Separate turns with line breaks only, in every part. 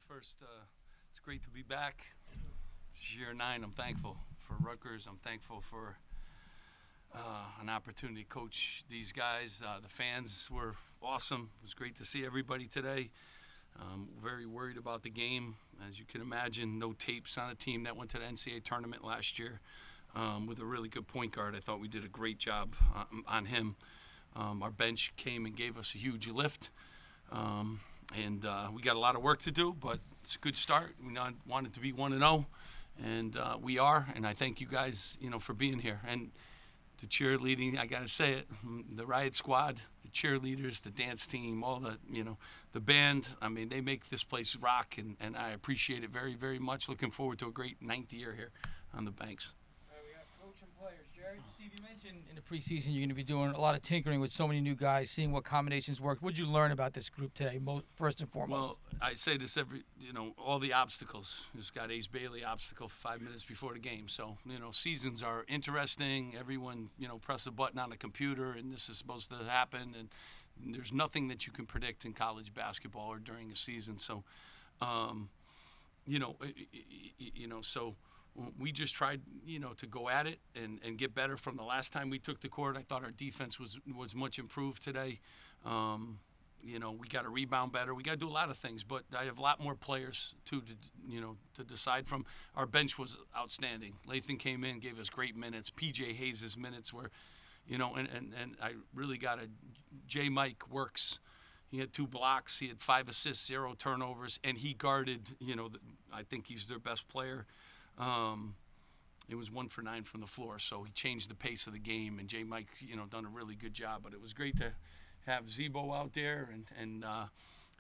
First, it's great to be back. It's year 9. I'm thankful for Rutgers. I'm thankful for an opportunity to coach these guys. The fans were awesome. It was great to see everybody today. Very worried about the game. As you can imagine, no tapes on a team that went to the NCAA tournament last year with a really good point guard. I thought we did a great job on him. Our bench came and gave us a huge lift. And we got a lot of work to do, but it's a good start. We wanted to be 1-0, and we are. And I thank you guys, for being here. And the cheerleading, I got to say it, the Riot Squad, the cheerleaders, the dance team, all the, the band. I mean, they make this place rock, and I appreciate it very, very much. Looking forward to a great 9th year here on the Banks.
We got coach and players. Jerry, Steve, you mentioned in the preseason you're going to be doing a lot of tinkering with so many new guys, seeing what combinations work. What did you learn about this group today, first and foremost?
Well, I say this all the obstacles. Just got Ace Bailey obstacle 5 minutes before the game. So, seasons are interesting. Everyone, press a button on a computer, and this is supposed to happen. And there's nothing that you can predict in college basketball or during a season. So, so we just tried, to go at it and get better from the last time we took the court. I thought our defense was much improved today. We got to rebound better. We got to do a lot of things, but I have a lot more players to decide from. Our bench was outstanding. Lathan came in, gave us great minutes. PJ Hayes' minutes were, and I really got J. Mike works. He had 2 blocks. He had 5 assists, 0 turnovers, and he guarded, I think he's their best player. It was 1 for 9 from the floor, so he changed the pace of the game, and J. Mike, done a really good job. But it was great to have Zebo out there and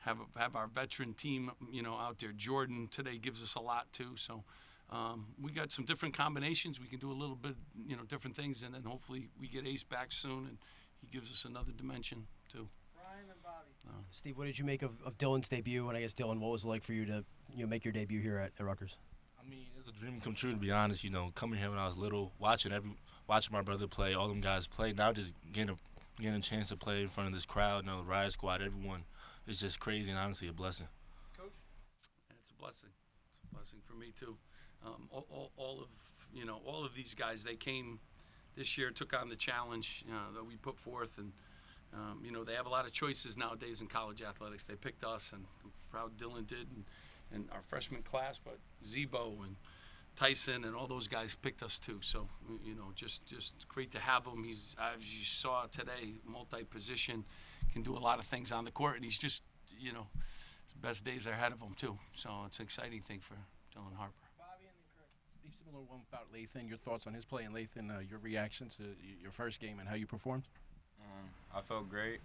have our veteran team, out there. Jordan today gives us a lot too. So we got some different combinations. We can do a little bit, different things, and then hopefully we get Ace back soon, and he gives us another dimension too.
Brian and Bobby.
Steve, what did you make of Dylan's debut? And I guess, Dylan, what was it like for you to make your debut here at Rutgers?
I mean, it was a dream come true, to be honest. Coming here when I was little, watching my brother play, all them guys play. Now just getting a chance to play in front of this crowd, the Riot Squad, everyone. It's just crazy and honestly a blessing.
Coach?
It's a blessing. It's a blessing for me too. All of these guys, they came this year, took on the challenge that we put forth, and they have a lot of choices nowadays in college athletics. They picked us, and I'm proud Dylan did, and our freshman class, but Zebo and Tyson and all those guys picked us too. So, just great to have him. He's, as you saw today, multi-position, can do a lot of things on the court, and he's just, his best days are ahead of him too. So it's an exciting thing for Dylan Harper.
Bobby and then Craig.
Steve, similar one about Lathan. Your thoughts on his play and Lathan, your reaction to your first game and how you performed?
I felt great.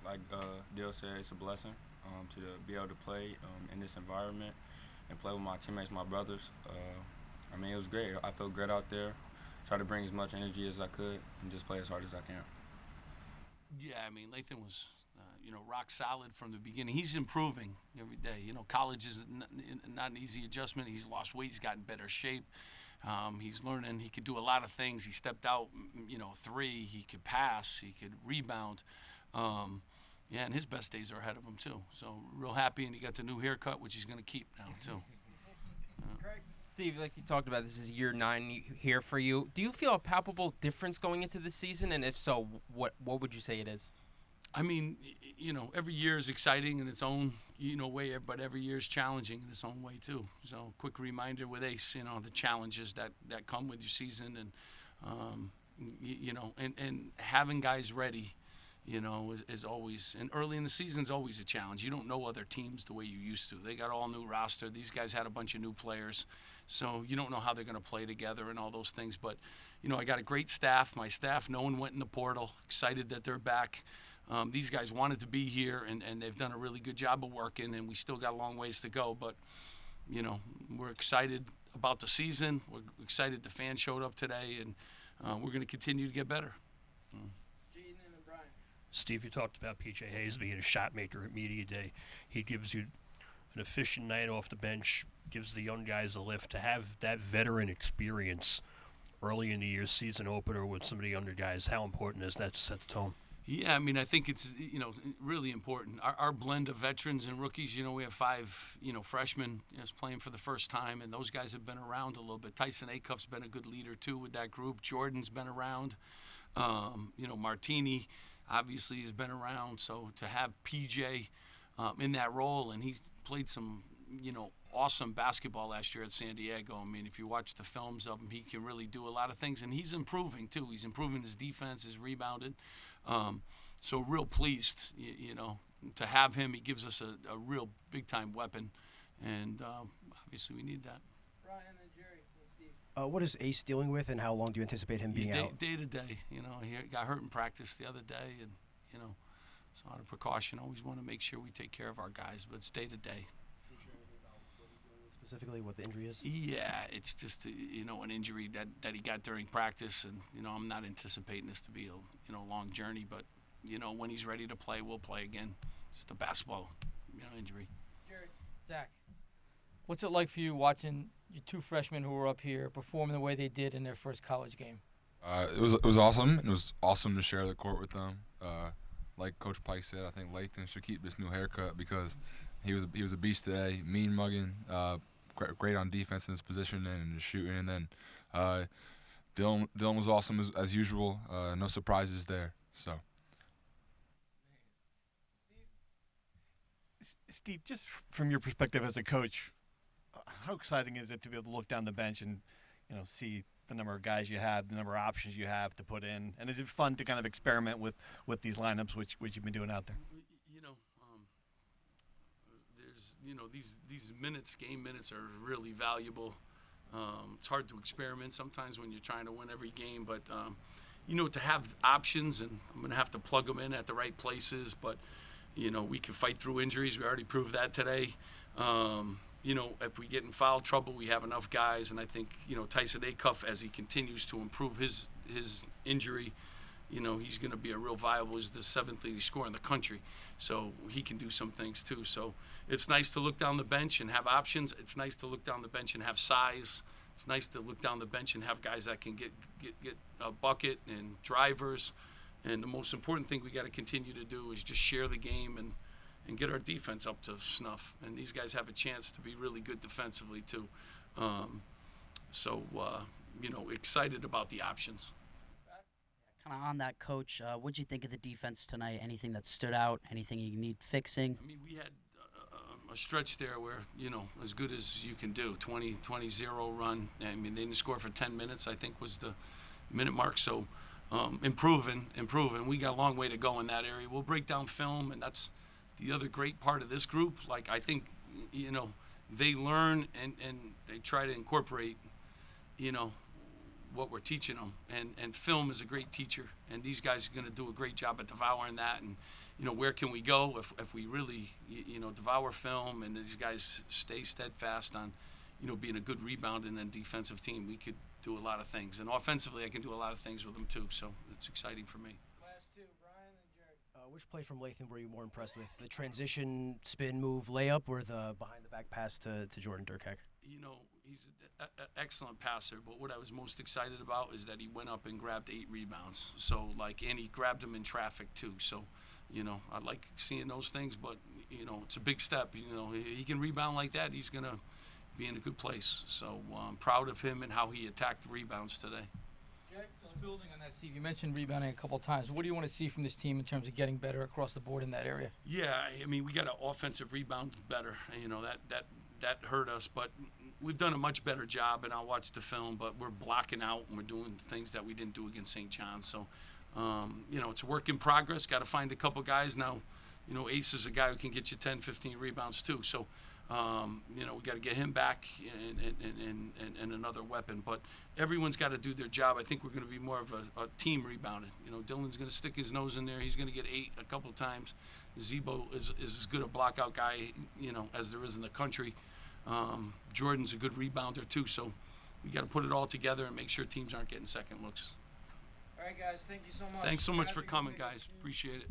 Like Dill said, it's a blessing to be able to play in this environment and play with my teammates, my brothers. It was great. I felt great out there. Try to bring as much energy as I could and just play as hard as I can.
Yeah, Lathan was, rock solid from the beginning. He's improving every day. College is not an easy adjustment. He's lost weight. He's gotten better shape. He's learning. He could do a lot of things. He stepped out, 3. He could pass. He could rebound. And his best days are ahead of him too. So real happy, and he got the new haircut, which he's going to keep now too.
Craig?
Steve, like you talked about, this is year 9 here for you. Do you feel a palpable difference going into the season? And if so, what would you say it is?
Every year is exciting in its own, way, but every year is challenging in its own way too. So quick reminder with Ace, the challenges that come with your season, and, and having guys ready, is always, and early in the season is always a challenge. You don't know other teams the way you used to. They got all new roster. These guys had a bunch of new players. So you don't know how they're going to play together and all those things. But, I got a great staff. My staff, no one went in the portal. Excited that they're back. These guys wanted to be here, and they've done a really good job of working, and we still got a long ways to go. But, we're excited about the season. We're excited the fans showed up today, and we're going to continue to get better.
Jaden and then Brian.
Steve, you talked about P.J. Hayes being a shot maker at media day. He gives you an efficient night off the bench, gives the young guys a lift. To have that veteran experience early in the year, season opener with some of the younger guys, how important is that to set the tone?
Yeah, I mean, I think it's, really important. Our blend of veterans and rookies, we have 5, freshmen just playing for the first time, and those guys have been around a little bit. Tyson Acuff's been a good leader, too, with that group. Jordan's been around. Martini, obviously, has been around. So to have PJ in that role, and he's played some, awesome basketball last year at San Diego. I mean, if you watch the films of him, he can really do a lot of things, and he's improving, too. He's improving his defense, his rebounding. So real pleased, to have him. He gives us a real big-time weapon, and obviously we need that.
Brian and Jerry, Steve.
What is Ace dealing with, and how long do you anticipate him being out?
Day to day. He got hurt in practice the other day, and so out of precaution, always want to make sure we take care of our guys, but it's day to day.
Specifically, what the injury is?
Yeah, it's just an injury that he got during practice, and I'm not anticipating this to be a long journey, but when he's ready to play, we'll play again. Just a basketball injury.
Jerry, Zach, what's it like for you watching your 2 freshmen who were up here performing the way they did in their first college game?
It was awesome. It was awesome to share the court with them. Like Coach Pike said, I think Lathan should keep this new haircut because he was a beast today, mean mugging, great on defense in his position and his shooting. And then Dylan was awesome as usual. No surprises there. So.
Steve, just from your perspective as a coach, how exciting is it to be able to look down the bench and see the number of guys you have, the number of options you have to put in, and is it fun to kind of experiment with these lineups which you've been doing out there?
There's these minutes, game minutes, are really valuable. It's hard to experiment sometimes when you're trying to win every game, but to have options, and I'm going to have to plug them in at the right places, but we can fight through injuries. We already proved that today. If we get in foul trouble, we have enough guys, and I think Tyson Acuff, as he continues to improve his injury, he's going to be a real viable. He's the 7th leading scorer in the country, so he can do some things too. So it's nice to look down the bench and have options. It's nice to look down the bench and have size. It's nice to look down the bench and have guys that can get a bucket and drivers. And the most important thing we got to continue to do is just share the game and get our defense up to snuff. And these guys have a chance to be really good defensively too. Excited about the options.
Kind of on that, Coach, what'd you think of the defense tonight? Anything that stood out? Anything you need fixing?
I mean, we had a stretch there where, as good as you can do, 20-0 run. I mean, they didn't score for 10 minutes, I think was the minute mark. So improving. We got a long way to go in that area. We'll break down film, and that's the other great part of this group. Like, I think, they learn and they try to incorporate, what we're teaching them. And film is a great teacher, and these guys are going to do a great job at devouring that. And, where can we go if we really, devour film and these guys stay steadfast on, being a good rebounding and defensive team, we could do a lot of things. And offensively, I can do a lot of things with them too, so it's exciting for me.
Last 2, Brian and Jerry.
Which play from Lathan were you more impressed with? The transition, spin, move, layup, or the behind-the-back pass to Jordan Durkheck?
He's an excellent passer, but what I was most excited about is that he went up and grabbed 8 rebounds. So, and he grabbed them in traffic too. So, I like seeing those things, but, it's a big step. He can rebound like that. He's going to be in a good place. So I'm proud of him and how he attacked the rebounds today.
Jerry, just building on that, Steve, you mentioned rebounding a couple of times. What do you want to see from this team in terms of getting better across the board in that area?
Yeah, I mean, we got to offensive rebound better. That hurt us, but we've done a much better job, and I'll watch the film, but we're blocking out and we're doing things that we didn't do against St. John's. So, it's a work in progress. Got to find a couple guys now. Ace is a guy who can get you 10, 15 rebounds too. So, we got to get him back and another weapon. But everyone's got to do their job. I think we're going to be more of a team rebounding. Dylan's going to stick his nose in there. He's going to get 8 a couple of times. Zebo is as good a blockout guy, as there is in the country. Jordan's a good rebounder too. So we got to put it all together and make sure teams aren't getting second looks.
All right, guys. Thank you so much.
Thanks so much for coming, guys. Appreciate it.